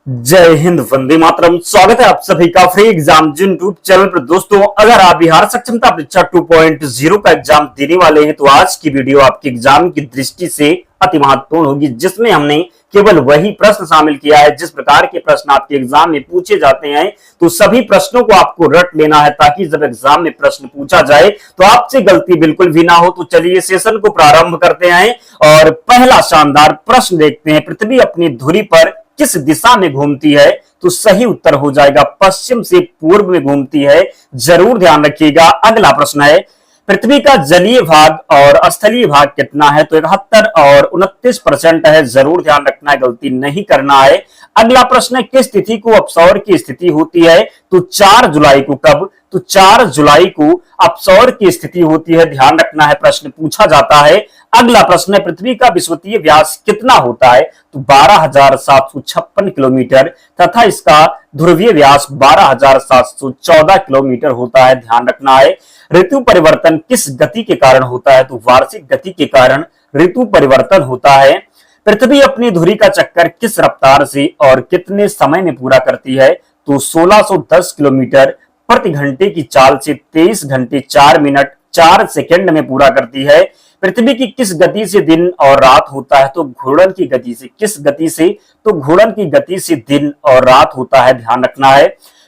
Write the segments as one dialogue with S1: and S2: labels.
S1: जय हिंद, वंदे मातरम। स्वागत है आप सभी का फ्री एग्जाम यूट्यूब चैनल पर। दोस्तों, अगर आप बिहार सक्षमता परीक्षा 2.0 का एग्जाम देने वाले हैं तो आज की वीडियो आपके एग्जाम की दृष्टि से अति महत्वपूर्ण होगी, जिसमें हमने केवल वही प्रश्न शामिल किया है जिस प्रकार के प्रश्न आपके एग्जाम में पूछे जाते हैं। तो सभी प्रश्नों को आपको रट लेना है ताकि जब एग्जाम में प्रश्न पूछा जाए तो आपसे गलती बिल्कुल भी ना हो। तो चलिए सेशन को प्रारंभ करते हैं और पहला शानदार प्रश्न देखते हैं। पृथ्वी अपनी धुरी पर किस दिशा में घूमती है? तो सही उत्तर हो जाएगा पश्चिम से पूर्व में घूमती है। जरूर ध्यान रखिएगा। अगला प्रश्न है, पृथ्वी का जलीय भाग और स्थलीय भाग कितना है? तो 71 और 29% है। जरूर ध्यान रखना है, गलती नहीं करना है। अगला प्रश्न है, किस तिथि को अपसौर की स्थिति होती है? तो 4 जुलाई को। कब? तो 4 जुलाई को अपसौर की स्थिति होती है। ध्यान रखना है, प्रश्न पूछा जाता है। अगला प्रश्न है, पृथ्वी का विषुवतीय व्यास कितना होता है? तो 12,756 किलोमीटर तथा इसका ध्रुवीय व्यास 12,714 किलोमीटर होता है। ध्यान रखना है। ऋतु परिवर्तन किस गति के कारण होता है? तो वार्षिक गति के कारण ऋतु परिवर्तन होता है। पृथ्वी अपनी धुरी का चक्कर किस रफ्तार से और कितने समय में पूरा करती है? तो 1610 किलोमीटर प्रति घंटे की चाल से 23 घंटे 4 मिनट 4 सेकंड में पूरा करती है। पृथ्वी की किस गति से दिन और रात होता है? तो घूर्णन की गति से। किस गति से? तो घूर्णन की गति से दिन और रात होता है। ध्यान रखना है।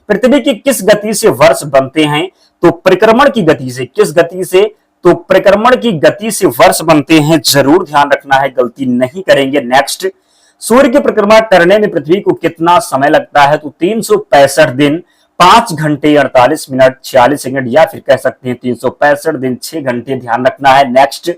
S1: पृथ्वी की किस गति से वर्ष बनते हैं? तो परिक्रमण की गति से। किस गति से? तो परिक्रमण की गति से वर्ष बनते हैं। जरूर ध्यान रखना है, गलती नहीं करेंगे। नेक्स्ट, सूर्य की परिक्रमा करने में पृथ्वी को कितना समय लगता है? तो 365 दिन 5 घंटे 48 मिनट 46 सेकंड, या फिर कह सकते हैं 365 दिन 6 घंटे। ध्यान रखना है। नेक्स्ट,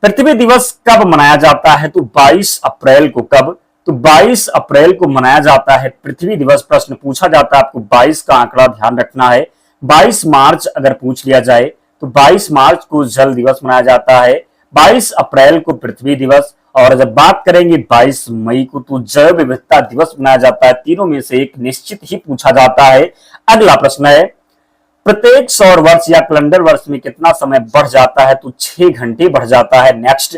S1: पृथ्वी दिवस कब मनाया जाता है? तो 22 अप्रैल को। कब? तो 22 अप्रैल को मनाया जाता है पृथ्वी दिवस। प्रश्न पूछा जाता है, आपको 22 का आंकड़ा ध्यान रखना है। 22 मार्च अगर पूछ लिया जाए तो 22 मार्च को जल दिवस मनाया जाता है। 22 अप्रैल को पृथ्वी दिवस, और जब बात करेंगे 22 मई को तो जैव विविधता दिवस मनाया जाता है। तीनों में से एक निश्चित ही पूछा जाता है। अगला प्रश्न है, प्रत्येक सौर वर्ष या कैलेंडर वर्ष में कितना समय बढ़ जाता है? तो 6 घंटे बढ़ जाता है। नेक्स्ट,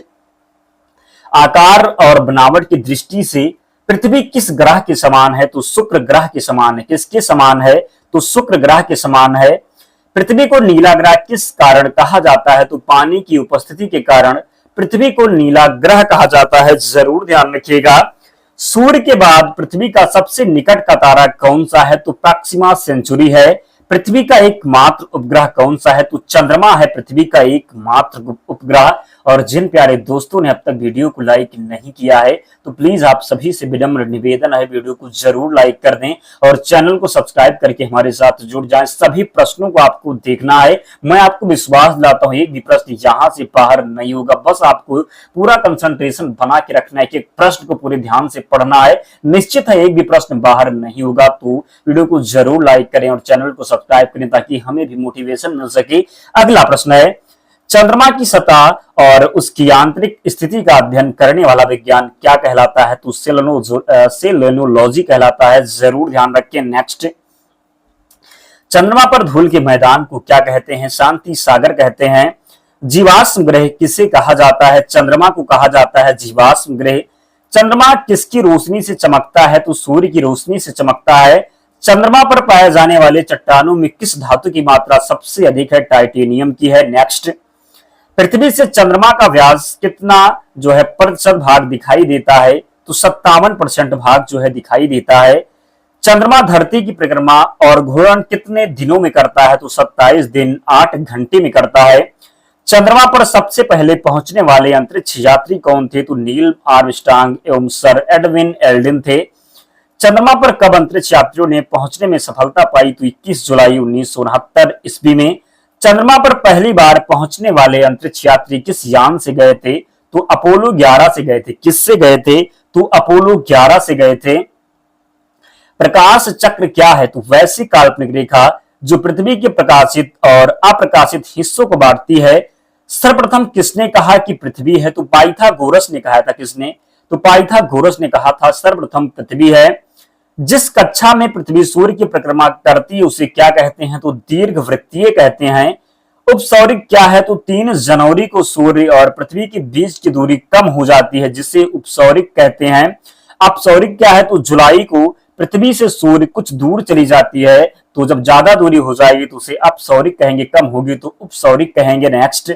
S1: आकार और बनावट की दृष्टि से पृथ्वी किस ग्रह के समान है? तो शुक्र ग्रह के समान है। किसके समान है? तो शुक्र ग्रह के समान है। पृथ्वी को नीला ग्रह किस कारण कहा जाता है? तो पानी की उपस्थिति के कारण पृथ्वी को नीला ग्रह कहा जाता है। जरूर ध्यान रखिएगा। सूर्य के बाद पृथ्वी का सबसे निकट का तारा कौन सा है? तो प्रॉक्सिमा सेंचुरी है। पृथ्वी का एकमात्र उपग्रह कौन सा है? तो चंद्रमा है पृथ्वी का एकमात्र उपग्रह। और जिन प्यारे दोस्तों ने अब तक वीडियो को लाइक नहीं किया है तो प्लीज आप सभी से विनम्र निवेदन है, वीडियो को जरूर लाइक कर दें और चैनल को सब्सक्राइब करके हमारे साथ जुड़ जाएं। सभी प्रश्नों को आपको देखना है। मैं आपको विश्वास दिलाता हूं, एक भी प्रश्न यहां से बाहर नहीं होगा। बस आपको पूरा कंसंट्रेशन बना के रखना है कि एक प्रश्न को पूरे ध्यान से पढ़ना है। निश्चित है एक भी प्रश्न बाहर नहीं होगा। तो वीडियो को जरूर लाइक करें और चैनल को सब्सक्राइब करें ताकि हमें भी मोटिवेशन मिल सके। अगला प्रश्न है, चंद्रमा की सतह और उसकी आंतरिक स्थिति का अध्ययन करने वाला विज्ञान क्या कहलाता है? तो सेलेनोलॉजी कहलाता है। जरूर ध्यान रखें। नेक्स्ट, चंद्रमा पर धूल के मैदान को क्या कहते हैं? शांति सागर कहते हैं। जीवाश्म ग्रह किसे कहा जाता है? चंद्रमा को कहा जाता है जीवाश्म ग्रह। चंद्रमा किसकी रोशनी से चमकता है? तो सूर्य की रोशनी से चमकता है। चंद्रमा पर पाए जाने वाले चट्टानों में किस धातु की मात्रा सबसे अधिक है? टाइटेनियम की है। नेक्स्ट, पृथ्वी से चंद्रमा का व्यास कितना जो है प्रतिशत भाग दिखाई देता है? तो 57% भाग जो है दिखाई देता है। चंद्रमा धरती की परिक्रमा और घूर्णन कितने दिनों में करता है? तो 27 दिन 8 घंटे में करता है। चंद्रमा पर सबसे पहले पहुंचने वाले अंतरिक्ष यात्री कौन थे? तो नील आर्मस्ट्रांग एवं सर एडविन एल्ड्रिन थे। चंद्रमा पर कब अंतरिक्ष यात्रियों ने पहुंचने में सफलता पाई? तो 21 जुलाई 1969 ईस्वी में। चंद्रमा पर पहली बार पहुंचने वाले अंतरिक्ष यात्री किस यान से गए थे? तो अपोलो 11 से गए थे। किससे गए थे? तो अपोलो 11 से गए थे। प्रकाश चक्र क्या है? तो वैसी काल्पनिक रेखा जो पृथ्वी के प्रकाशित और अप्रकाशित हिस्सों को बांटती है। सर्वप्रथम किसने कहा कि पृथ्वी है? तो पाइथागोरस ने कहा था। किसने? तो पाइथागोरस ने कहा था सर्वप्रथम पृथ्वी है। जिस कक्षा में पृथ्वी सूर्य की परिक्रमा करती है उसे क्या कहते हैं? तो दीर्घवृत्तीय कहते हैं। उपसौरिक क्या है? तो 3 जनवरी को सूर्य और पृथ्वी के बीच की दूरी कम हो जाती है जिसे उपसौरिक कहते हैं। अपसौरिक क्या है? तो जुलाई को पृथ्वी से सूर्य कुछ दूर चली जाती है, तो जब ज्यादा दूरी हो जाएगी तो उसे अपसौरिक कहेंगे, कम होगी तो उपसौरिक कहेंगे। नेक्स्ट,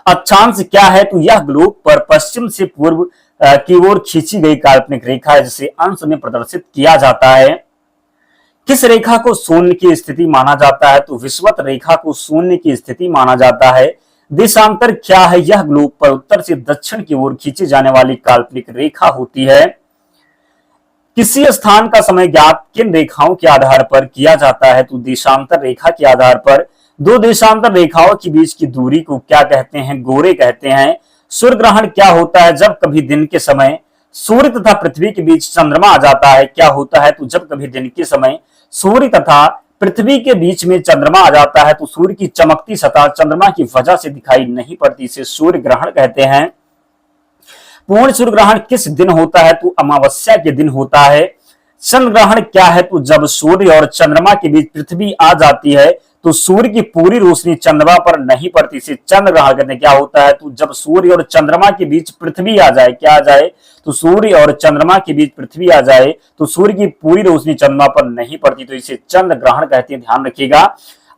S1: अक्षांश क्या है? तो यह ग्लोब पर पश्चिम से पूर्व की ओर खींची गई काल्पनिक रेखा है, जिसे अंश में प्रदर्शित किया जाता है। किस रेखा को शून्य की स्थिति माना जाता है? तो विषुवत रेखा को शून्य की स्थिति माना जाता है। देशांतर क्या है? यह ग्लोब पर उत्तर से दक्षिण की ओर खींची जाने वाली काल्पनिक रेखा होती है। किसी स्थान का समय ज्ञात किन रेखाओं के आधार पर किया जाता है? तो देशांतर रेखा के आधार पर। दो देशांतर रेखाओं के बीच की दूरी को क्या कहते हैं? गोरे कहते हैं। सूर्य ग्रहण क्या होता है? जब कभी दिन के समय सूर्य तथा पृथ्वी के बीच चंद्रमा आ जाता है। क्या होता है? तो जब कभी दिन के समय सूर्य तथा पृथ्वी के बीच में चंद्रमा आ जाता है तो सूर्य की चमकती सतह चंद्रमा की वजह से दिखाई नहीं पड़ती, इसे सूर्य ग्रहण कहते हैं। पूर्ण सूर्य ग्रहण किस दिन होता है? तो अमावस्या के दिन होता है। चंद्र ग्रहण क्या है? तो जब सूर्य और चंद्रमा के बीच पृथ्वी आ जाती है तो सूर्य की पूरी रोशनी चंद्रमा पर नहीं पड़ती, इसे चंद्र ग्रहण कहते हैं। क्या होता है? तो जब सूर्य और चंद्रमा के बीच पृथ्वी आ जाए, क्या आ जाए? तो सूर्य और चंद्रमा के बीच पृथ्वी आ जाए तो सूर्य की पूरी रोशनी चंद्रमा पर नहीं पड़ती, तो इसे चंद्र ग्रहण कहते हैं, ध्यान रखिएगा।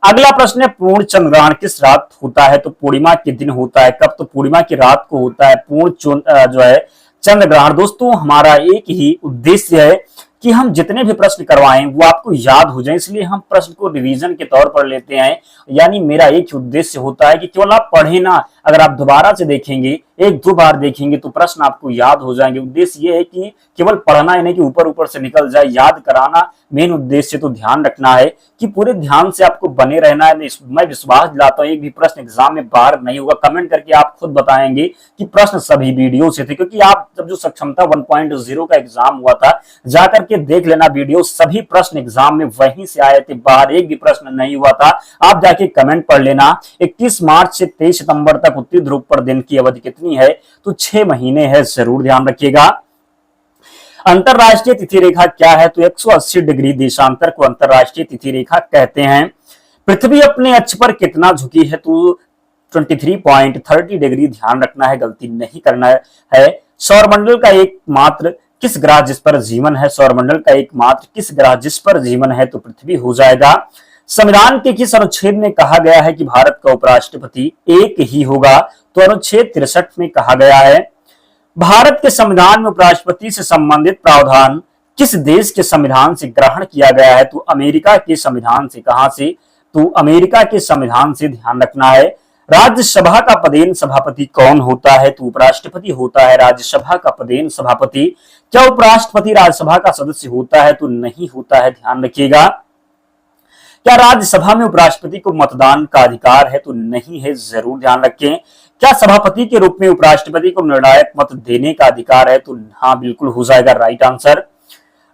S1: अगला प्रश्न है, पूर्ण चंद्र ग्रहण किस रात होता है? तो पूर्णिमा के दिन होता है। कब? तो पूर्णिमा की रात को होता है पूर्ण जो है चंद्र ग्रहण। दोस्तों, हमारा एक ही उद्देश्य है कि हम जितने भी प्रश्न करवाएं वो आपको याद हो जाए, इसलिए हम प्रश्न को रिवीजन के तौर पर लेते हैं। यानी मेरा एक ही उद्देश्य होता है कि केवल आप पढ़े ना, अगर आप दोबारा से देखेंगे, एक दो बार देखेंगे तो प्रश्न आपको याद हो जाएंगे। उद्देश्य ये है कि केवल पढ़ना ही नहीं कि ऊपर ऊपर से निकल जाए, याद कराना मेन उद्देश्य। तो ध्यान रखना है कि पूरे ध्यान से आपको बने रहना है। मैं विश्वास दिलाता हूं एक भी प्रश्न एग्जाम में बाहर नहीं होगा। कमेंट करके आप खुद बताएंगे कि प्रश्न सभी वीडियो से थे, क्योंकि आप जब जो सक्षमता 1.0 का एग्जाम हुआ था जाकर के देख लेना वीडियो, सभी प्रश्न एग्जाम में वहीं से आए थे, बाहर एक भी प्रश्न नहीं हुआ था। आप जाके कमेंट पढ़ लेना। 21 मार्च से 23 सितंबर तक उत्तरी ध्रुव पर दिन की अवधि कितनी है? तो 6 महीने है, जरूर ध्यान रखिएगा। अंतरराष्ट्रीय तिथि रेखा क्या है? तो 180 डिग्री देशांतर को अंतरराष्ट्रीय तिथि रेखा कहते हैं। पृथ्वी अपने अक्ष पर कितना झुकी है? तो 23.30 डिग्री, ध्यान रखना है, गलती नहीं करना है। सौरमंडल का एकमात्र किस ग्रह जिस पर जीवन है? सौरमंडल का एकमात्र किस ग्रह जिस पर जीवन है? तो पृथ्वी हो जाएगा। संविधान के किस अनुच्छेद में कहा गया है कि भारत का उपराष्ट्रपति एक ही होगा? तो अनुच्छेद 63 में कहा गया है। भारत के संविधान में उपराष्ट्रपति से संबंधित प्रावधान किस देश के संविधान से ग्रहण किया गया है? तो अमेरिका के संविधान से। कहां से? तो अमेरिका के संविधान से, ध्यान रखना है। राज्यसभा का पदेन सभापति कौन होता है? तो उपराष्ट्रपति होता है राज्यसभा का पदेन सभापति। क्या उपराष्ट्रपति राज्यसभा का सदस्य होता है? तो नहीं होता है, ध्यान रखिएगा। क्या राज्यसभा में उपराष्ट्रपति को मतदान का अधिकार है? तो नहीं है, जरूर ध्यान रखें। क्या सभापति के रूप में उपराष्ट्रपति को निर्णायक मत देने का अधिकार है? तो हाँ, बिल्कुल हो जाएगा राइट आंसर।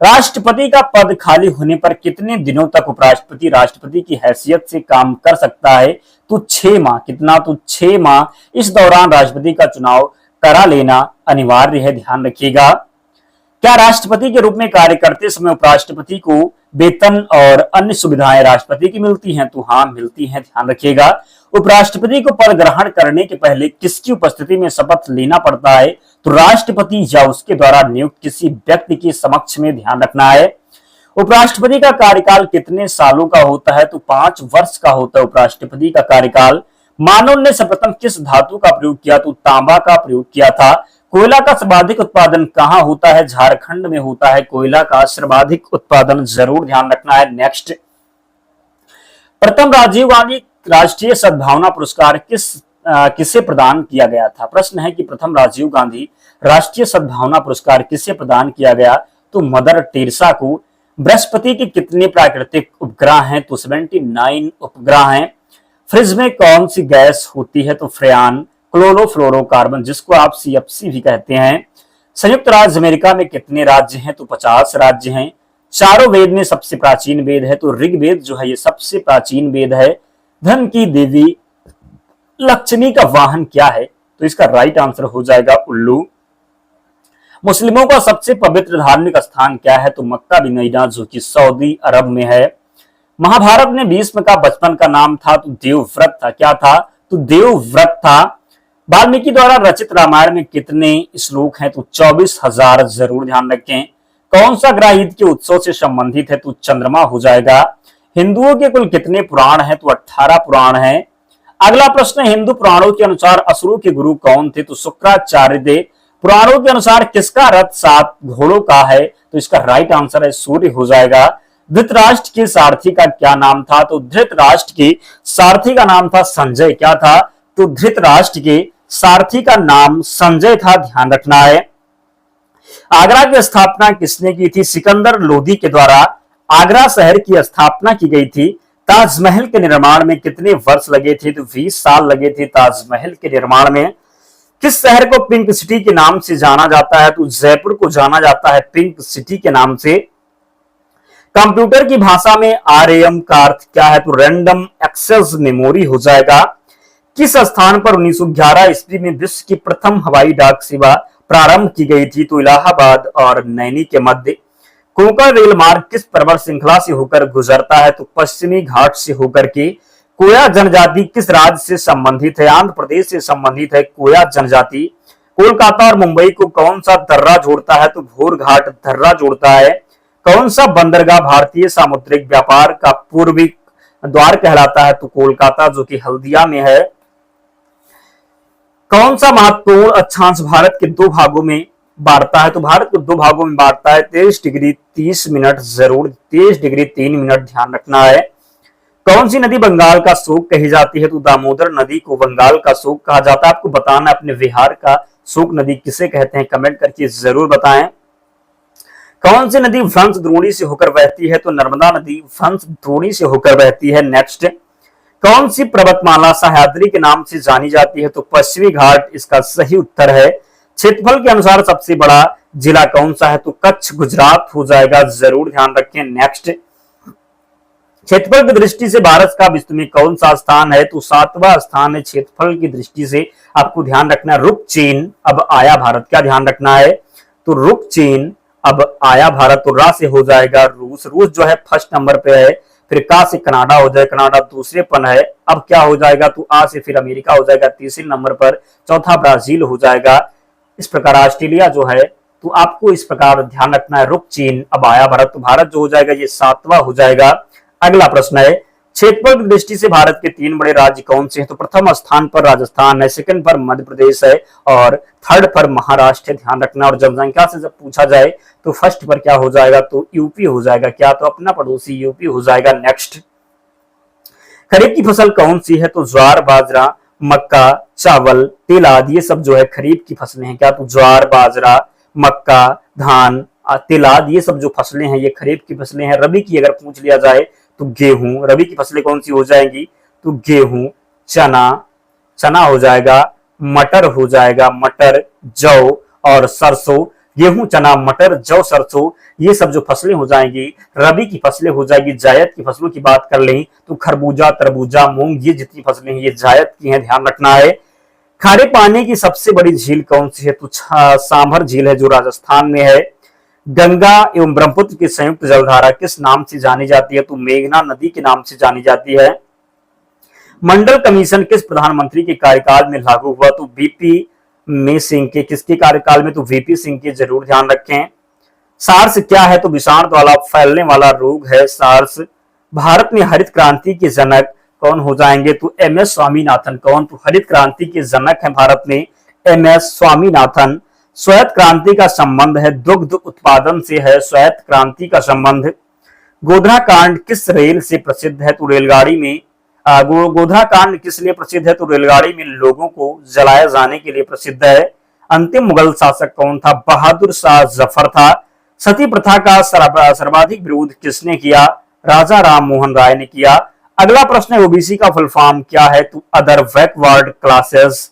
S1: राष्ट्रपति का पद खाली होने पर कितने दिनों तक उपराष्ट्रपति राष्ट्रपति की हैसियत से काम कर सकता है? तो 6 माह। कितना? तो 6 माह। इस दौरान राष्ट्रपति का चुनाव करा लेना अनिवार्य है, ध्यान रखिएगा। क्या राष्ट्रपति के रूप में कार्य करते समय उपराष्ट्रपति को वेतन और अन्य सुविधाएं राष्ट्रपति की मिलती हैं? तो हाँ, मिलती हैं, ध्यान रखिएगा। उपराष्ट्रपति को पद ग्रहण करने के पहले किसकी उपस्थिति में शपथ लेना पड़ता है? तो राष्ट्रपति या उसके द्वारा नियुक्त किसी व्यक्ति के समक्ष में, ध्यान रखना है। उपराष्ट्रपति का कार्यकाल कितने सालों का होता है? तो 5 वर्ष का होता है उपराष्ट्रपति का कार्यकाल। मानव ने सर्वप्रथम किस धातु का प्रयोग किया? तो तांबा का प्रयोग किया था। कोयला का सर्वाधिक उत्पादन कहां होता है? झारखंड में होता है कोयला का सर्वाधिक उत्पादन, जरूर ध्यान रखना है। नेक्स्ट, प्रथम राजीव गांधी राष्ट्रीय सद्भावना पुरस्कार किसे प्रदान किया गया था? प्रश्न है कि प्रथम राजीव गांधी राष्ट्रीय सद्भावना पुरस्कार किसे प्रदान किया गया? तो मदर टेरेसा को। बृहस्पति के कितने प्राकृतिक उपग्रह हैं? तो 79 उपग्रह हैं। फ्रिज में कौन सी गैस होती है? तो फ्रेयान। क्लोरोफ्लोरोकार्बन, जिसको आप CFC भी कहते हैं। संयुक्त राज्य अमेरिका में कितने राज्य हैं? तो 50 राज्य हैं। चारों वेद में सबसे प्राचीन वेद है? तो ऋग्वेद जो है ये सबसे प्राचीन वेद है। धन की देवी लक्ष्मी का वाहन क्या है? तो इसका राइट आंसर हो जाएगा उल्लू। मुस्लिमों का सबसे पवित्र धार्मिक स्थान क्या है? तो मक्का बिन मदीना, जो कि सऊदी अरब में है। महाभारत में भीष्म का बचपन का नाम था? तो देवव्रत था। क्या था? तो देवव्रत था। वाल्मीकि द्वारा रचित रामायण में कितने श्लोक हैं? तो 24,000 जरूर ध्यान रखें। कौन सा ग्रह ईद के उत्सव से संबंधित है? तो चंद्रमा हो जाएगा। हिंदुओं के कुल कितने पुराण हैं? तो 18 पुराण हैं। अगला प्रश्न, हिंदू पुराणों के अनुसार असुरों के गुरु कौन थे? तो शुक्राचार्य थे। पुराणों के अनुसार किसका रथ 7 घोड़ों का है? तो इसका राइट आंसर है सूर्य हो जाएगा। धृतराष्ट्र के सारथी का क्या नाम था? तो धृतराष्ट्र के सारथी का नाम था संजय। क्या था? तो धृतराष्ट्र के सारथी का नाम संजय था, ध्यान रखना है। आगरा की स्थापना किसने की थी? सिकंदर लोदी के द्वारा आगरा शहर की स्थापना की गई थी। ताजमहल के निर्माण में कितने वर्ष लगे थे? तो 20 साल लगे थे ताजमहल के निर्माण में। किस शहर को पिंक सिटी के नाम से जाना जाता है? तो जयपुर को जाना जाता है पिंक सिटी के नाम से। कंप्यूटर की भाषा में आरएएम का अर्थ क्या है? तो रैंडम एक्सेस मेमोरी हो जाएगा। किस स्थान पर 1911 ईस्वी में विश्व की प्रथम हवाई डाक सेवा प्रारंभ की गई थी? तो इलाहाबाद और नैनी के मध्य। कोंकण रेल मार्ग किस पर्वत श्रृंखला से होकर गुजरता है? तो पश्चिमी घाट से होकर के। कोया जनजाति किस राज्य से संबंधित है? आंध्र प्रदेश से संबंधित है कोया जनजाति। कोलकाता और मुंबई को कौन सा दर्रा जोड़ता है? तो भोर घाट दर्रा जोड़ता है। कौन सा बंदरगाह भारतीय सामुद्रिक व्यापार का पूर्वी द्वार कहलाता है? तो कोलकाता, जो कि हल्दिया में है। कौन सा महत्वपूर्ण अक्षांश भारत के 2 भागों में बांटता है? तो भारत को 2 भागों में बांटता है। 23 डिग्री 30 मिनट, जरूर 23 डिग्री 3 मिनट ध्यान रखना है। कौन सी नदी बंगाल का शोक कही जाती है? तो दामोदर नदी को बंगाल का शोक कहा जाता है। आपको बताना अपने बिहार का शोक नदी किसे कहते हैं, कमेंट करके जरूर बताएं। कौन सी नदी भ्रंश द्रोणी से होकर बहती है? तो नर्मदा नदी भ्रंश द्रोणी से होकर बहती है। नेक्स्ट, कौन सी पर्वतमाला सह्याद्री के नाम से जानी जाती है? तो पश्चिमी घाट इसका सही उत्तर है। क्षेत्रफल के अनुसार सबसे बड़ा जिला कौन सा है? तो कच्छ गुजरात हो जाएगा, जरूर ध्यान रखें। नेक्स्ट, क्षेत्रफल की दृष्टि से भारत का विश्व में कौन सा स्थान है? तो 7वां स्थान है क्षेत्रफल की दृष्टि से। आपको ध्यान रखना है रुक चीन अब आया भारत, क्या ध्यान रखना है? तो रुक चीन अब आया भारत। तो रा से हो जाएगा रूस। रूस जो है फर्स्ट नंबर पे है। फिर का से कनाडा हो जाए, कनाडा दूसरे पर है। अब क्या हो जाएगा? तो आ से फिर अमेरिका हो जाएगा तीसरे नंबर पर। चौथा ब्राजील हो जाएगा। इस प्रकार ऑस्ट्रेलिया जो है, तो आपको इस प्रकार ध्यान रखना है रुक चीन अब आया भारत। तो भारत जो हो जाएगा ये 7वां हो जाएगा। अगला प्रश्न है, क्षेत्रफल की दृष्टि से भारत के 3 बड़े राज्य कौन से हैं? तो प्रथम स्थान पर राजस्थान है, सेकंड पर मध्य प्रदेश है और थर्ड पर महाराष्ट्र है, ध्यान रखना। और जनसंख्या से जब पूछा जाए तो फर्स्ट पर क्या हो जाएगा? तो यूपी हो जाएगा। क्या? तो अपना पड़ोसी यूपी हो जाएगा। नेक्स्ट, खरीफ की फसल कौन सी है? तो ज्वार, बाजरा, मक्का, चावल, तिल आदि ये सब जो है खरीफ की फसलें हैं। क्या? तो ज्वार, बाजरा, मक्का, धान, तिल आदि ये सब जो फसलें हैं ये खरीफ की फसलें हैं। रबी की अगर पूछ लिया जाए तो गेहूं। रबी की फसलें कौन सी हो जाएंगी? तो गेहूं, चना, चना हो जाएगा, मटर हो जाएगा, मटर, जौ और सरसों। गेहूं, चना, मटर, जौ, सरसों ये सब जो फसलें हो जाएंगी रबी की फसलें हो जाएगी। जायद की फसलों की बात कर लें तो खरबूजा, तरबूजा, मूंग ये जितनी फसलें हैं ये जायद की हैं, ध्यान रखना है। खारे पानी की सबसे बड़ी झील कौन सी है? तो सांभर झील है जो राजस्थान में है। गंगा एवं ब्रह्मपुत्र की संयुक्त जलधारा किस नाम से जानी जाती है? तो मेघना नदी के नाम से जानी जाती है। मंडल कमीशन किस प्रधानमंत्री के कार्यकाल में लागू हुआ? तो वीपी में सिंह के। किसके कार्यकाल में? तो वीपी सिंह के, जरूर ध्यान रखें। सार्स क्या है? तो विषाणु द्वारा फैलने वाला रोग है सार्स। भारत में हरित क्रांति के जनक कौन हो जाएंगे? तो एमएस स्वामीनाथन। कौन? तो हरित क्रांति के जनक है भारत में एमएस स्वामीनाथन। श्वेत क्रांति का संबंध है दुग्ध उत्पादन से है श्वेत क्रांति का संबंध। गोधरा कांड किस रेल से प्रसिद्ध है? तो रेलगाड़ी में। गोधरा कांड किस लिए प्रसिद्ध है? तो रेलगाड़ी में लोगों को जलाए जाने के लिए प्रसिद्ध है। अंतिम मुगल शासक कौन था? बहादुर शाह जफर था। सती प्रथा का सर्वाधिक विरोध किसने किया? राजा राम मोहन राय ने किया। अगला प्रश्न है, ओबीसी का फुल फॉर्म क्या है? तो अदर बैकवर्ड क्लासेस।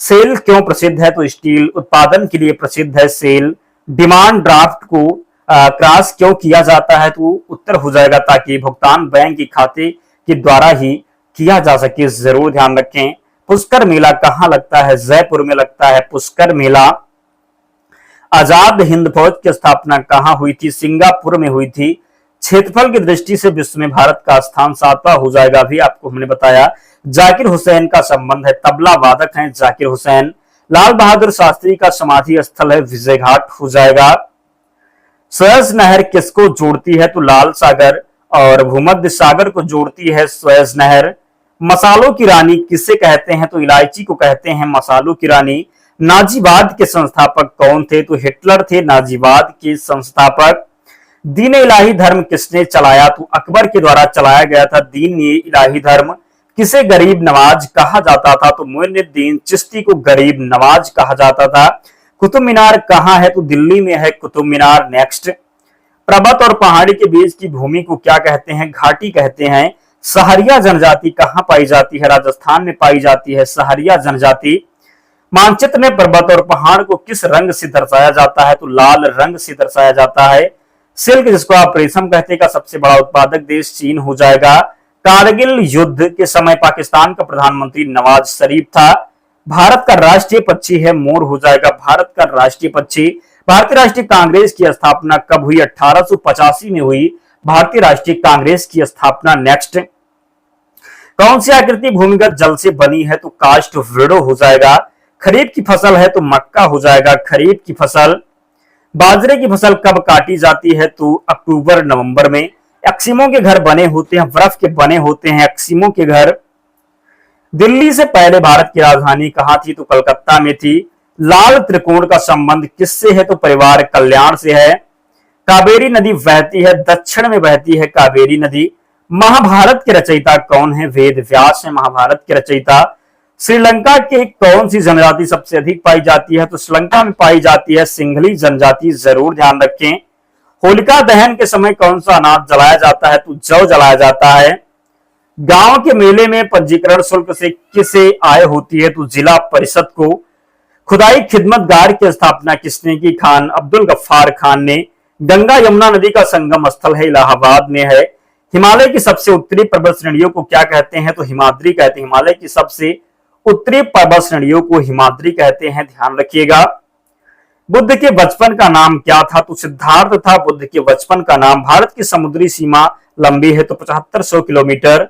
S1: सेल क्यों प्रसिद्ध है? तो स्टील उत्पादन के लिए प्रसिद्ध है सेल। डिमांड ड्राफ्ट को क्रॉस क्यों किया जाता है? तो उत्तर हो जाएगा ताकि भुगतान बैंक के खाते के द्वारा ही किया जा सके, जरूर ध्यान रखें। पुष्कर मेला कहाँ लगता है? जयपुर में लगता है पुष्कर मेला। आजाद हिंद फौज की स्थापना कहाँ हुई थी? सिंगापुर में हुई थी। क्षेत्रफल की दृष्टि से विश्व में भारत का स्थान 7वां हो जाएगा, भी आपको हमने बताया। जाकिर हुसैन का संबंध है, तबला वादक हैं जाकिर हुसैन। लाल बहादुर शास्त्री का समाधि स्थल है विजय घाट हो जाएगा। सुएज नहर किसको जोड़ती है, तो लाल सागर और भूमध्य सागर को जोड़ती है सुएज नहर। मसालों की रानी किसे कहते हैं, तो इलायची को कहते हैं मसालों की रानी। नाजीवाद के संस्थापक कौन थे, तो हिटलर थे नाजीवाद के संस्थापक। दीन इलाही धर्म किसने चलाया, तो अकबर के द्वारा चलाया गया था दीन इलाही धर्म। किसे गरीब नवाज कहा जाता था, तो मोइनुद्दीन चिश्ती को गरीब नवाज कहा जाता था। कुतुब मीनार कहाँ है, तो दिल्ली में है कुतुब मीनार। नेक्स्ट, पर्वत और पहाड़ी के बीच की भूमि को क्या कहते हैं, घाटी कहते हैं। सहरिया जनजाति कहाँ पाई जाती है, राजस्थान में पाई जाती है सहरिया जनजाति। मानचित्र में पर्वत और पहाड़ को किस रंग से दर्शाया जाता है, तो लाल रंग से दर्शाया जाता है। सिल्क जिसको आप रेशम कहते हैं का सबसे बड़ा उत्पादक देश चीन हो जाएगा। कारगिल युद्ध के समय पाकिस्तान का प्रधानमंत्री नवाज शरीफ था। भारत का राष्ट्रीय पक्षी है मोर हो जाएगा, भारत का राष्ट्रीय पक्षी। भारतीय राष्ट्रीय कांग्रेस की स्थापना कब हुई, 1885 में हुई भारतीय राष्ट्रीय कांग्रेस की स्थापना। नेक्स्ट, कौन सी आकृति भूमिगत जल से बनी है, तो कास्ट विडो हो जाएगा। खरीफ की फसल है तो मक्का हो जाएगा, खरीफ की फसल। बाजरे की फसल कब काटी जाती है, तो अक्टूबर नवंबर में। एक्सिमो के घर बने होते हैं, बर्फ के बने होते हैं एक्सिमो के घर। दिल्ली से पहले भारत की राजधानी कहां थी, तो कलकत्ता में थी। लाल त्रिकोण का संबंध किससे है, तो परिवार कल्याण से है। कावेरी नदी बहती है, दक्षिण में बहती है कावेरी नदी। महाभारत के रचयिता कौन है, वेद व्यास है महाभारत के रचयिता। श्रीलंका के कौन सी जनजाति सबसे अधिक पाई जाती है, तो श्रीलंका में पाई जाती है सिंघली जनजाति, जरूर ध्यान रखें। होलिका दहन के समय कौन सा अनाज जलाया जाता है, तो जौ जलाया जाता है। गांव के मेले में पंजीकरण शुल्क से किसे आय होती है, तो जिला परिषद को। खुदाई खिदमतगार की स्थापना किसने की, खान अब्दुल गफ्फार खान ने। गंगा यमुना नदी का संगम स्थल है इलाहाबाद में है। हिमालय की सबसे उत्तरी पर्वत श्रेणियों को क्या कहते हैं, तो हिमाद्री कहते हैं। हिमालय की सबसे उत्तरी पर्वत श्रेणियों को हिमाद्री कहते हैं, ध्यान रखिएगा। बुद्ध के बचपन का नाम क्या था, तो सिद्धार्थ था बुद्ध के बचपन का नाम। भारत की समुद्री सीमा लंबी है, तो 7500 किलोमीटर।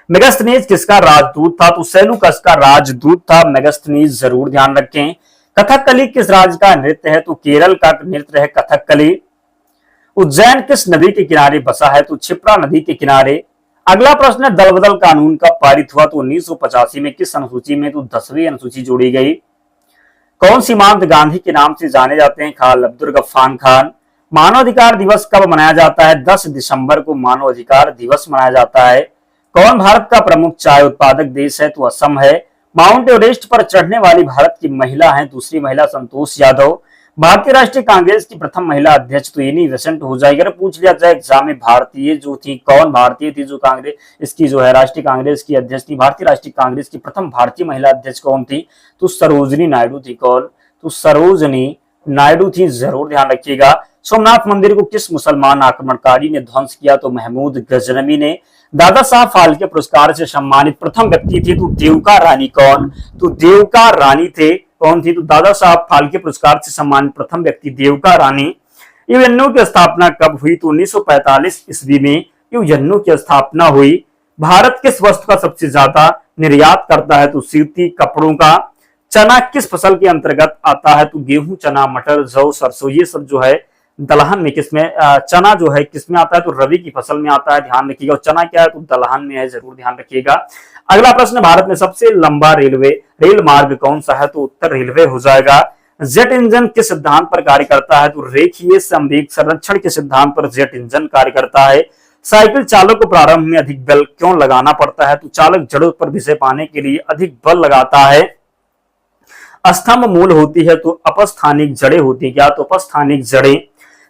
S1: मेगास्थनीज किसका राजदूत था, तो सेलूकस का राजदूत था मेगास्थनीज, जरूर ध्यान रखें। कथकली किस राज्य का नृत्य है, तो केरल का नृत्य है कथकली। उज्जैन किस नदी के किनारे बसा है, तो क्षिप्रा नदी के किनारे। अगला प्रश्न है, दल बदल कानून कब पारित हुआ, तो 1985 में। किस अनुसूची में, तो 10वीं अनुसूची जोड़ी गई। कौन सीमांत गांधी के नाम से जाने जाते हैं, खान अब्दुल गफ्फार खान। मानवाधिकार दिवस कब मनाया जाता है, 10 दिसंबर को मानवाधिकार दिवस मनाया जाता है। कौन भारत का प्रमुख चाय उत्पादक देश है, तो असम है। माउंट एवरेस्ट पर चढ़ने वाली भारत की महिला है, दूसरी महिला संतोष यादव। भारतीय राष्ट्रीय कांग्रेस की प्रथम महिला अध्यक्ष तो एनी बेसेंट हो जाएगी। अगर पूछ लिया जाए एग्जाम में भारतीय जो थी, कौन भारतीय थी जो कांग्रेस इसकी जो है राष्ट्रीय कांग्रेस की अध्यक्ष थी, भारतीय राष्ट्रीय कांग्रेस की प्रथम भारतीय महिला अध्यक्ष कौन थी, तो सरोजनी नायडू थी। कौन, तो सरोजनी नायडू थी, जरूर ध्यान रखिएगा। सोमनाथ मंदिर को किस मुसलमान आक्रमणकारी ने ध्वंस किया, तो महमूद गजनवी ने। दादा साहब फाल्के पुरस्कार से सम्मानित प्रथम व्यक्ति थी, तो देवका रानी। कौन, तो देवका रानी थे। कौन थी, तो दादा साहब फाल्के पुरस्कार से सम्मानित प्रथम व्यक्ति देवका रानी। यूएनओ की स्थापना कब हुई, तो 1945 ईस्वी में यूएनओ की स्थापना हुई। भारत किस वस्तु का सबसे ज्यादा निर्यात करता है, तो सूती कपड़ों का। चना किस फसल के अंतर्गत आता है, तो गेहूं, चना, मटर, जौ, सरसों, ये सब जो है दलहन में किसमें, चना जो है किसमें आता है, तो रबी की फसल में आता है, ध्यान रखिएगा। और चना क्या है, तो दलहन में है, जरूर ध्यान रखिएगा। अगला प्रश्न, भारत में सबसे लंबा रेल मार्ग कौन सा है, तो उत्तर रेलवे हो जाएगा। जेट इंजन किस सिद्धांत पर कार्य करता है, तो रेखीय संवेग संरक्षण के सिद्धांत पर जेट इंजन कार्य करता है। साइकिल चालक को प्रारंभ में अधिक बल क्यों लगाना पड़ता है, तो चालक जड़ों पर विजय पाने के लिए अधिक बल लगाता है। स्तंभ मूल होती है, तो अपस्थानिक जड़ें होती है। क्या, तो अपस्थानिक जड़ें।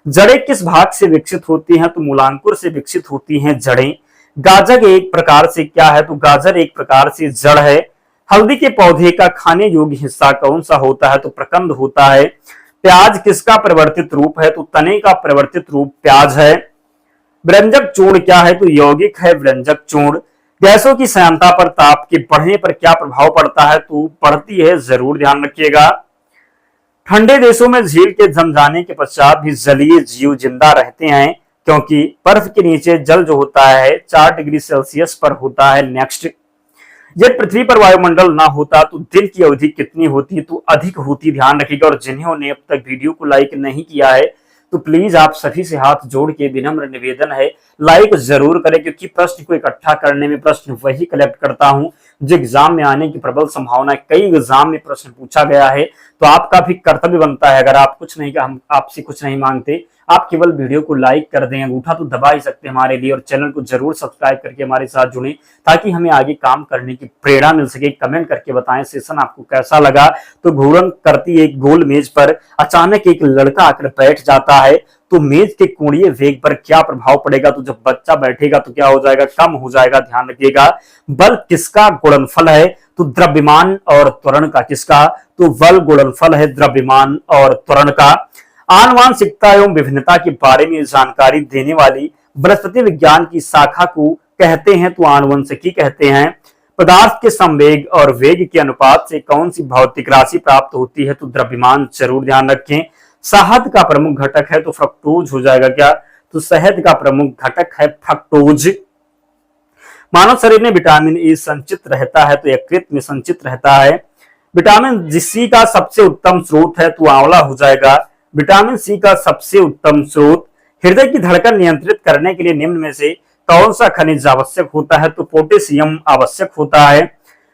S1: जड़ें किस भाग से विकसित होती हैं, तो मूलांकुर से विकसित होती हैं जड़ें। गाजर एक प्रकार से क्या है, तो गाजर एक प्रकार से जड़ है। हल्दी के पौधे का खाने योग्य हिस्सा कौन सा होता है, तो प्रकंद होता है। प्याज किसका परिवर्तित रूप है, तो तने का परिवर्तित रूप प्याज है। व्यंजक चूर्ण क्या है, तो यौगिक है व्यंजक चूर्ण। गैसों की श्यानता पर ताप के बढ़ने पर क्या प्रभाव पड़ता है, तो पड़ती है, जरूर ध्यान रखिएगा। ठंडे देशों में झील के जम जाने के पश्चात भी जलीय जीव जिंदा रहते हैं, क्योंकि बर्फ के नीचे जल जो होता है 4 डिग्री सेल्सियस पर होता है। नेक्स्ट, यदि पृथ्वी पर वायुमंडल ना होता तो दिन की अवधि कितनी होती? तो अधिक होती, ध्यान रखिएगा। और जिन्होंने अब तक वीडियो को लाइक नहीं किया है तो प्लीज आप सभी से हाथ जोड़ के विनम्र निवेदन है, लाइक जरूर करें, क्योंकि प्रश्न को इकट्ठा करने में प्रश्न वही कलेक्ट करता हूं जो एग्जाम में आने की प्रबल संभावना है। कई एग्जाम में प्रश्न पूछा गया है, तो आपका भी कर्तव्य बनता है, अगर आप कुछ नहीं, हम आपसे कुछ नहीं मांगते, आप केवल वीडियो को लाइक कर दें, अंगूठा तो दबा ही सकते हैं हमारे लिए, और चैनल को जरूर सब्सक्राइब करके हमारे साथ जुड़ें ताकि हमें आगे काम करने की प्रेरणा मिल सके। कमेंट करके बताएं सेशन आपको कैसा लगा। तो घूर्णन करती एक गोल मेज पर अचानक एक लड़का आकर बैठ जाता है, तो मेज के कोणीय वेग पर क्या प्रभाव पड़ेगा? तो जब बच्चा बैठेगा तो क्या हो जाएगा? कम हो जाएगा। ध्यान रखिएगा। बल किसका गुणनफल है? तो द्रव्यमान और त्वरण का। किसका? तो बल गुणनफल है द्रव्यमान और त्वरण का। आनुवांशिकता एवं विभिन्नता के बारे में जानकारी देने वाली वनस्पति विज्ञान की शाखा को कहते हैं तो आनुवंशिकी कहते हैं। पदार्थ के संवेग और वेग के अनुपात से कौन सी भौतिक राशि प्राप्त होती है? तो द्रव्यमान। जरूर ध्यान रखें। शहद का प्रमुख घटक है तो फ्रक्टोज हो जाएगा। क्या? तो शहद का प्रमुख घटक है फ्रक्टोज। मानव शरीर में विटामिन ए संचित रहता है तो यकृत में संचित रहता है। विटामिन सी का सबसे उत्तम स्रोत है तो आंवला हो जाएगा। विटामिन सी का सबसे उत्तम स्रोत। हृदय की धड़कन नियंत्रित करने के लिए निम्न में से कौन सा खनिज आवश्यक होता है? तो पोटेशियम आवश्यक होता है।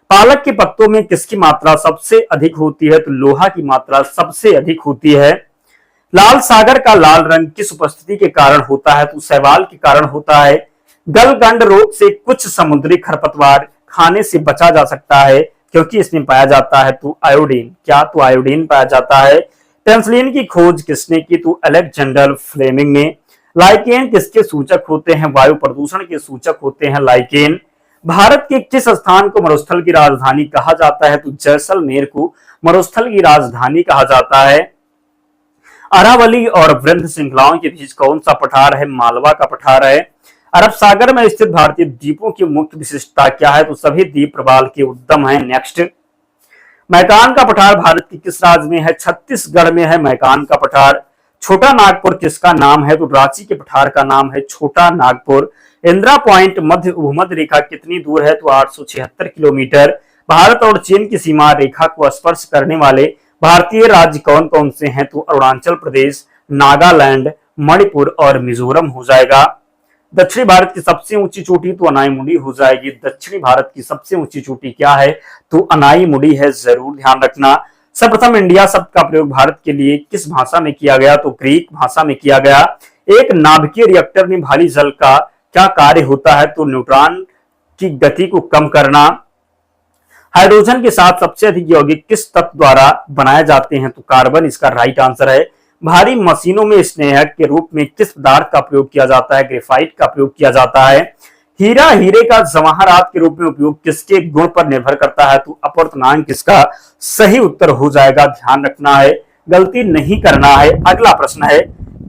S1: पालक के पत्तों में किसकी मात्रा सबसे अधिक होती है? तो लोहा की मात्रा सबसे अधिक होती है। लाल सागर का लाल रंग किस उपस्थिति के कारण होता है? तो शैवाल के कारण होता है। गलगंड रोग से कुछ समुद्री खरपतवार खाने से बचा जा सकता है क्योंकि इसमें पाया जाता है तो आयोडीन। क्या? तो आयोडीन पाया जाता है। पेनिसिलिन की खोज किसने की? तो अलेक्जेंडर फ्लेमिंग ने। लाइकेन किसके सूचक होते हैं? वायु प्रदूषण के सूचक होते हैं लाइकेन। भारत के किस स्थान को मरुस्थल की राजधानी कहा जाता है? तो जैसलमेर को मरुस्थल की राजधानी कहा जाता है। अरावली और वृंद श्रृंखलाओं के बीच कौन सा पठार है? मालवा का पठार है। अरब सागर में स्थित भारतीय द्वीपों की मुख्य विशिष्टता क्या है? तो सभी द्वीप प्रवाल के उद्गम है। नेक्स्ट, मैकान का पठार भारत के किस राज्य में है? छत्तीसगढ़ में है मैकान का पठार। छोटा नागपुर किसका नाम है? तो रांची के पठार का नाम है छोटा नागपुर। इंदिरा पॉइंट मध्य भूमध्य रेखा कितनी दूर है? तो 876 किलोमीटर। भारत और चीन की सीमा रेखा को स्पर्श करने वाले भारतीय राज्य कौन कौन से हैं? तो अरुणाचल प्रदेश, नागालैंड, मणिपुर और मिजोरम हो जाएगा। दक्षिणी भारत की सबसे ऊंची चोटी तो अनाईमुड़ी हो जाएगी। दक्षिणी भारत की सबसे ऊंची चोटी क्या है? तो अनाईमुड़ी है। जरूर ध्यान रखना। सर्वप्रथम इंडिया शब्द का प्रयोग भारत के लिए किस भाषा में किया गया? तो ग्रीक भाषा में किया गया। एक नाभिकीय रिएक्टर में भारी जल का क्या कार्य होता है? तो न्यूट्रॉन की गति को कम करना। हाइड्रोजन के साथ सबसे अधिक यौगिक किस तत्व द्वारा बनाए जाते हैं? तो कार्बन इसका राइट आंसर है। भारी मशीनों में स्नेहक के रूप में किस पदार्थ का प्रयोग किया जाता है? ग्रेफाइट का प्रयोग किया जाता है। हीरा हीरे का जवाहरात के रूप में उपयोग किसके गुण पर निर्भर करता है? तो अपवर्तनांक इसका सही उत्तर हो जाएगा। ध्यान रखना है, गलती नहीं करना है। अगला प्रश्न है,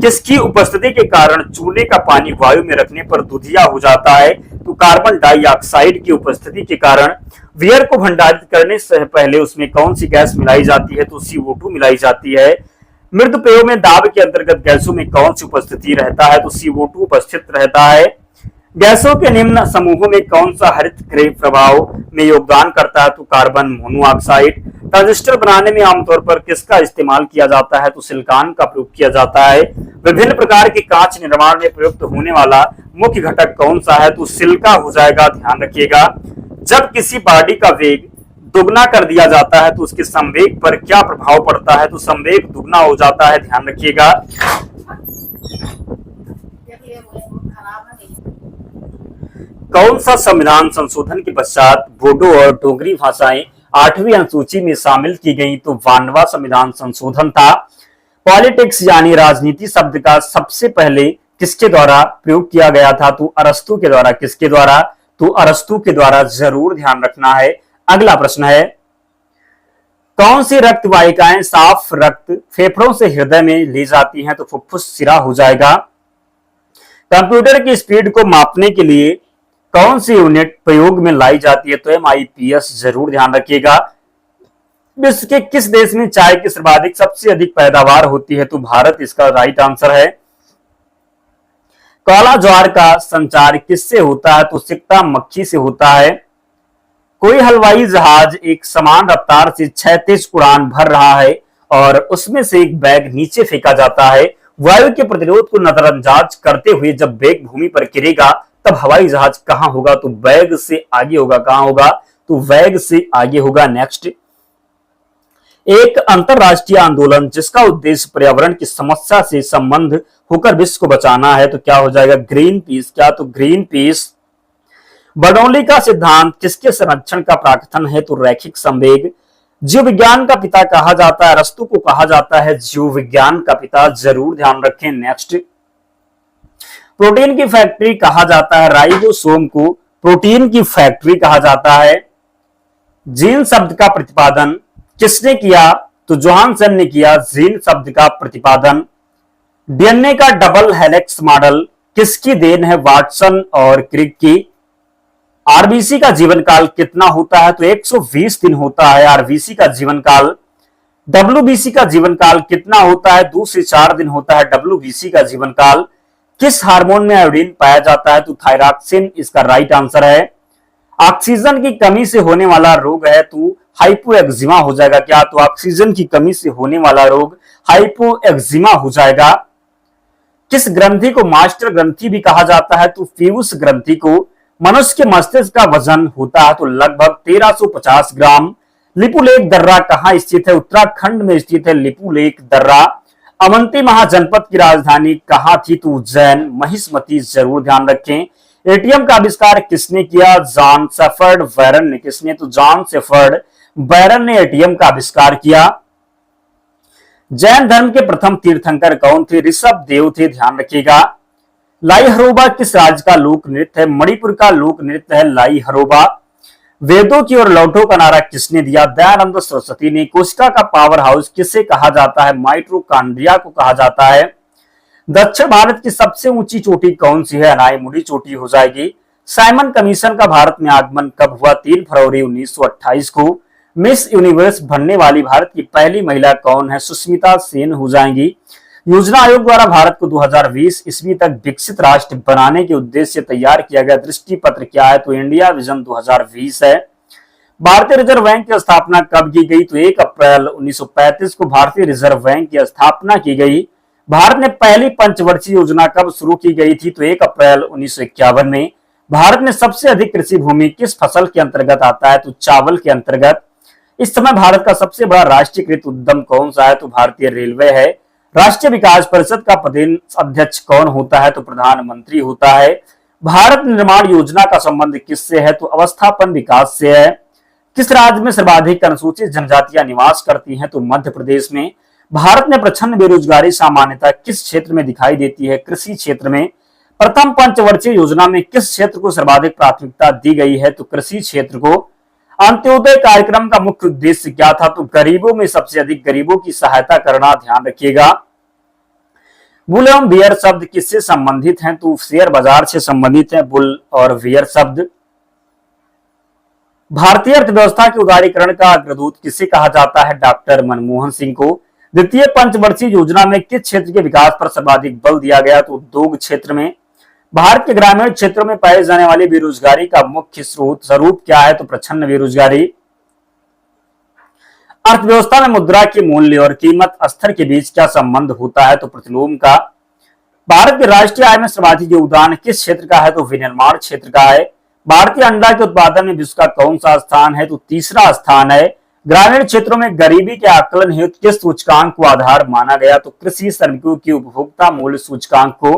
S1: किसकी उपस्थिति के कारण चूने का पानी वायु में रखने पर दुधिया हो जाता है? तो कार्बन डाइऑक्साइड की उपस्थिति के कारण। बियर को भंडारित करने से पहले उसमें कौन सी गैस मिलाई जाती है? तो CO2 मिलाई जाती है। मृद पेयों में दाब के अंतर्गत गैसों में कौन सी उपस्थिति रहता है? तो CO2 उपस्थित रहता है। गैसों के निम्न समूहों में कौन सा हरित गृह प्रभाव में योगदान करता है? तो कार्बन मोनोऑक्साइड। ट्रांजिस्टर बनाने में आमतौर पर किसका इस्तेमाल किया जाता है? तो सिलिकॉन का प्रयोग किया जाता है। विभिन्न प्रकार के कांच निर्माण में प्रयुक्त होने वाला मुख्य घटक कौन सा है? तो सिलिका हो जाएगा। ध्यान रखिएगा। जब किसी बॉडी का वेग दुगना कर दिया जाता है तो उसके संवेग पर क्या प्रभाव पड़ता है? तो संवेग दुगना हो जाता है। ध्यान रखिएगा। कौन सा संविधान संशोधन के पश्चात बोडो और डोगरी भाषाएं 8वीं अनुसूची में शामिल की गई? तो 92वां संविधान संशोधन था। पॉलिटिक्स यानी राजनीति शब्द का सबसे पहले किसके द्वारा प्रयोग किया गया था? तो अरस्तु के द्वारा। किसके द्वारा? तो अरस्तु के द्वारा। जरूर ध्यान रखना है। अगला प्रश्न है, कौन सी रक्त वाहिकाएं साफ रक्त फेफड़ों से हृदय में ले जाती हैं? तो फुफ्फुस सिरा हो जाएगा। कंप्यूटर की स्पीड को मापने के लिए कौन सी यूनिट प्रयोग में लाई जाती है? तो MIPS। जरूर ध्यान रखिएगा। विश्व के किस देश में चाय की सर्वाधिक सबसे अधिक पैदावार होती है? तो भारत इसका राइट आंसर है। काला ज्वार का संचार किससे होता है? तो सिकता मक्खी से होता है। कोई हलवाई जहाज एक समान रफ्तार से क्षैतिज उड़ान भर रहा है और उसमें से एक बैग नीचे फेंका जाता है। वायु के प्रतिरोध को नजरअंदाज करते हुए जब बैग भूमि पर गिरेगा तब हवाई जहाज कहां होगा? तो बैग से आगे होगा। कहां होगा? तो बैग से आगे होगा। नेक्स्ट, एक अंतरराष्ट्रीय आंदोलन जिसका उद्देश्य पर्यावरण की समस्या से संबंध होकर विश्व को बचाना है, तो क्या हो जाएगा? Green peas. क्या? तो ग्रीन पीस। बर्नौली का सिद्धांत किसके संरक्षण का प्राकथन है? तो रैखिक संवेग। जीव विज्ञान का पिता कहा जाता है? अरस्तु को कहा जाता है जीव विज्ञान का पिता। जरूर ध्यान रखें। नेक्स्ट, प्रोटीन की फैक्ट्री कहा जाता है राइबोसोम को। प्रोटीन की फैक्ट्री कहा जाता है। जीन शब्द का प्रतिपादन किसने किया? तो जोहानसन ने किया जीन शब्द का प्रतिपादन। डीएनए का डबल हेलिक्स मॉडल किसकी देन है? वाटसन और क्रिक की। आरबीसी का जीवन काल कितना होता है? तो 120 दिन होता है आरबीसी का जीवन काल। डब्ल्यूबीसी का जीवन काल कितना होता है? 2 से 4 दिन होता है डब्ल्यूबीसी का जीवन काल। किस हार्मोन में आयोडीन पाया जाता है? तो थायरॉक्सिन इसका राइट आंसर है। ऑक्सीजन की कमी से होने वाला रोग है तो हाइपोएक्जिमा हो जाएगा। क्या? तो ऑक्सीजन की कमी से होने वाला रोग हाइपोएक्जिमा हो जाएगा। किस ग्रंथि को मास्टर ग्रंथि भी कहा जाता है? तो पीयूष ग्रंथि को। मनुष्य के मस्तिष्क का वजन होता है तो लगभग 1350 ग्राम। लिपुलेख दर्रा कहां स्थित है? उत्तराखंड में स्थित है लिपुलेख दर्रा। अवंती महाजनपद की राजधानी कहां थी? तो उज्जैन। महिष्मती। जरूर ध्यान रखें। एटीएम का आविष्कार किसने किया? जॉन शेफर्ड बैरन ने। किसने? तो जॉन शेफर्ड बैरन ने एटीएम का आविष्कार किया। जैन धर्म के प्रथम तीर्थंकर कौन थे? ऋषभ देव थे। ध्यान रखिएगा। लाई हरोबा किस राज्य का लोक नृत्य है? मणिपुर का लोक नृत्य है लाई हरोबा। वेदों की ओर लौटो का नारा किसने दिया? दयानंद सरस्वती ने। कोशिका का पावर हाउस किसे कहा जाता है? माइटोकॉन्ड्रिया को कहा जाता है। दक्षिण भारत की सबसे ऊंची चोटी कौन सी है? अनायमुड़ी चोटी हो जाएगी। साइमन कमीशन का भारत में आगमन कब हुआ? 3 फरवरी 1928 को। मिस यूनिवर्स बनने वाली भारत की पहली महिला कौन है? सुष्मिता सेन हो जाएंगी। योजना आयोग द्वारा भारत को 2020 ईस्वी तक विकसित राष्ट्र बनाने के उद्देश्य से तैयार किया गया दृष्टि पत्र क्या है? तो इंडिया विजन 2020 है। भारतीय रिजर्व बैंक की स्थापना कब की गई? तो 1 अप्रैल 1935 को भारतीय रिजर्व बैंक की स्थापना की गई। भारत ने पहली पंचवर्षीय योजना कब शुरू की गई थी? तो 1 अप्रैल 1951 में। भारत में सबसे अधिक कृषि भूमि किस फसल के अंतर्गत आता है? तो चावल के अंतर्गत। इस समय भारत का सबसे बड़ा राष्ट्रीयकृत उद्यम कौन सा है? तो भारतीय रेलवे है। राष्ट्रीय विकास परिषद का प्रदेश अध्यक्ष कौन होता है? तो प्रधानमंत्री होता है। भारत निर्माण योजना का संबंध किससे है? तो अवस्थापन विकास से है। किस राज्य में सर्वाधिक अनुसूचित जनजातियां निवास करती हैं? तो मध्य प्रदेश में। भारत में प्रचंड बेरोजगारी सामान्यतः किस क्षेत्र में दिखाई देती है? कृषि क्षेत्र में। प्रथम पंचवर्षीय योजना में किस क्षेत्र को सर्वाधिक प्राथमिकता दी गई है? तो कृषि क्षेत्र को। अंत्योदय कार्यक्रम का मुख्य उद्देश्य क्या था? तो गरीबों में सबसे अधिक गरीबों की सहायता करना। ध्यान रखिएगा। बुल एवं बियर शब्द किससे संबंधित हैं? तो शेयर बाजार से संबंधित है बुल और बियर शब्द। भारतीय अर्थव्यवस्था के उदारीकरण का अग्रदूत किसे कहा जाता है? डॉक्टर मनमोहन सिंह को। द्वितीय पंचवर्षीय योजना में किस क्षेत्र के विकास पर सर्वाधिक बल दिया गया? तो उद्योग क्षेत्र में। भारत के ग्रामीण क्षेत्रों में पाए जाने वाली बेरोजगारी का मुख्य स्वरूप क्या है? तो प्रच्छन्न बेरोजगारी। अर्थव्यवस्था में मुद्रा के मूल्य और कीमत स्तर के बीच क्या संबंध होता है? तो प्रतिलोम का। भारत के राष्ट्रीय आय में सर्वाधिक योगदान किस क्षेत्र का है? तो विनिर्माण क्षेत्र का है। भारतीय अंडा के उत्पादन में विश्व का कौन सा स्थान है? तो तीसरा स्थान है। ग्रामीण क्षेत्रों में गरीबी के आकलन हेतु किस सूचकांक को आधार माना गया? तो कृषि श्रमिकों की उपभोक्ता मूल्य सूचकांक को।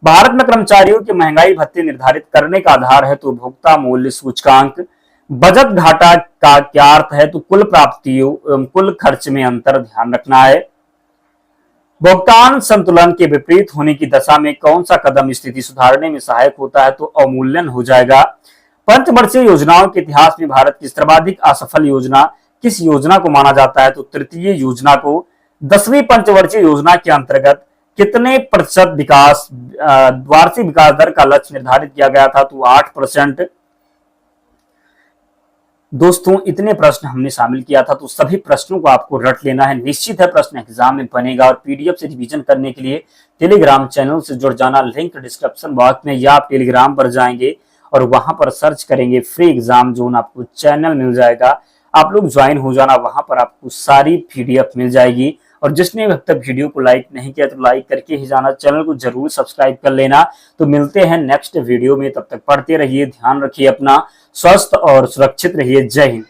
S1: भारत में कर्मचारियों के महंगाई भत्ते निर्धारित करने का आधार है तो उपभोक्ता मूल्य सूचकांक। बचत घाटा का क्या अर्थ है? तो कुल प्राप्तियों एवं कुल खर्च में अंतर ध्यान रखना है। भुगतान संतुलन के विपरीत होने की दशा में कौन सा कदम स्थिति सुधारने में सहायक होता है? तो अवमूल्यन हो जाएगा। पंचवर्षीय योजनाओं के इतिहास में भारत की सर्वाधिक असफल योजना किस योजना को माना जाता है? तो तृतीय योजना को। 10वीं पंचवर्षीय योजना के अंतर्गत कितने प्रतिशत विकास वार्षिक विकास दर का लक्ष्य निर्धारित किया गया था? तो 8%। दोस्तों इतने प्रश्न हमने शामिल किया था, तो सभी प्रश्नों को आपको रट लेना है। निश्चित है प्रश्न एग्जाम में बनेगा। और पीडीएफ से रिवीजन करने के लिए टेलीग्राम चैनल से जुड़ जाना, लिंक डिस्क्रिप्शन बॉक्स में, या आप टेलीग्राम पर जाएंगे और वहां पर सर्च करेंगे फ्री एग्जाम जोन, आपको चैनल मिल जाएगा। आप लोग ज्वाइन हो जाना, वहां पर आपको सारी पीडीएफ मिल जाएगी। और जिसने अब तक वीडियो को लाइक नहीं किया तो लाइक करके ही जाना, चैनल को जरूर सब्सक्राइब कर लेना। तो मिलते हैं नेक्स्ट वीडियो में, तब तक पढ़ते रहिए, ध्यान रखिए अपना, स्वस्थ और सुरक्षित रहिए। जय हिंद।